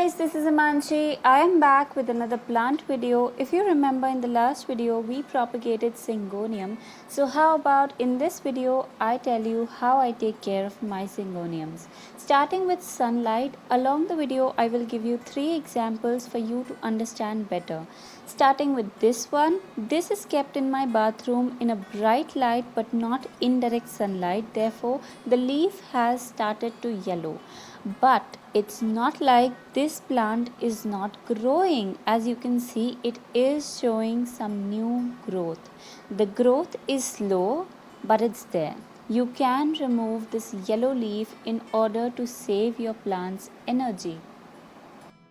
guys, this is Imanchi. I am back with another plant video. If you remember, in the last video we propagated Syngonium. So how about in this video I tell you how I take care of my Syngoniums. Starting with sunlight, along the video I will give you 3 examples for you to understand better. Starting with this one, this is kept in my bathroom in a bright light but not indirect sunlight. Therefore, the leaf has started to yellow. But it's not like this plant is not growing. As you can see, it is showing some new growth. The growth is slow, but it's there. You can remove this yellow leaf in order to save your plant's energy.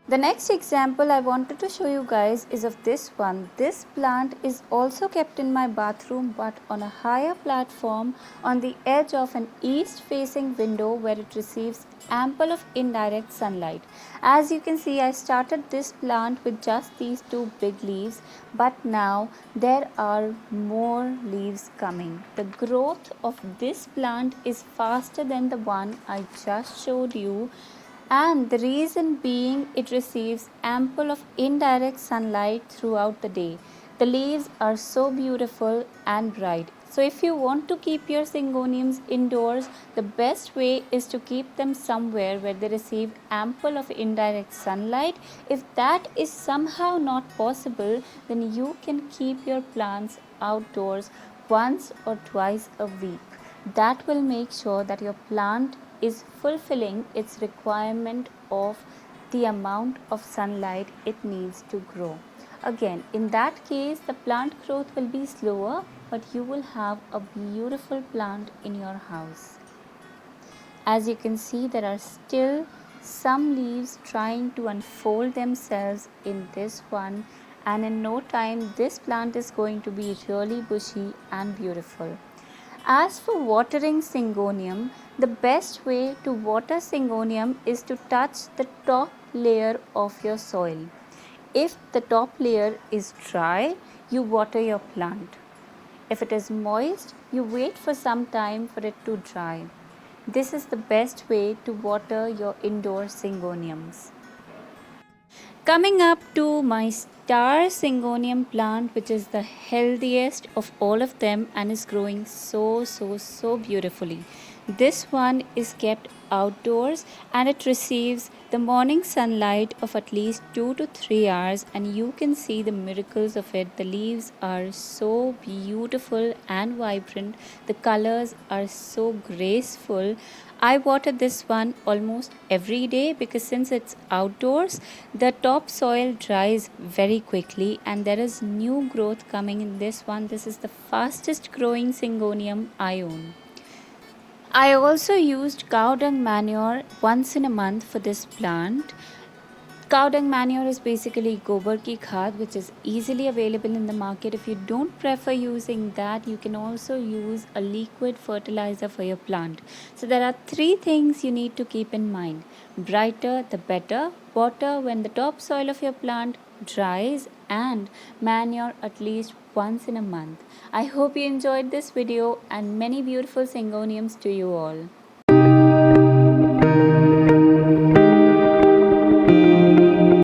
The next example I wanted to show you guys is of this one. This plant is also kept in my bathroom but on a higher platform on the edge of an east facing window where it receives ample of indirect sunlight. As you can see, I started this plant with just these 2 big leaves, but now there are more leaves coming. The growth of this plant is faster than the one I just showed you, and the reason being it receives ample of indirect sunlight throughout the day. The leaves are so beautiful and bright. So if you want to keep your Syngoniums indoors, the best way is to keep them somewhere where they receive ample of indirect sunlight. If that is somehow not possible, then you can keep your plants outdoors once or twice a week. That will make sure that your plant is fulfilling its requirement of the amount of sunlight it needs to grow. Again, in that case, the plant growth will be slower, but you will have a beautiful plant in your house. As you can see, there are still some leaves trying to unfold themselves in this one, and in no time this plant is going to be really bushy and beautiful. As for watering Syngonium, the best way to water Syngonium is to touch the top layer of your soil. If the top layer is dry, you water your plant. If it is moist, you wait for some time for it to dry. This is the best way to water your indoor Syngoniums. Coming up to my star Syngonium plant, which is the healthiest of all of them and is growing so beautifully. This one is kept outdoors and it receives the morning sunlight of at least 2 to 3 hours, and you can see the miracles of it. The leaves are so beautiful and vibrant. The colors are so graceful. I water this one almost every day because since it's outdoors, the top soil dries very quickly and there is new growth coming in this one. This is the fastest growing Syngonium I own. I also used cow dung manure once in a month for this plant. Cow dung manure is basically gobar ki khad, which is easily available in the market. If you don't prefer using that, you can also use a liquid fertilizer for your plant. So there are 3 things you need to keep in mind. Brighter the better, water when the top soil of your plant dries, and manure at least once in a month. I hope you enjoyed this video and many beautiful Syngoniums to you all.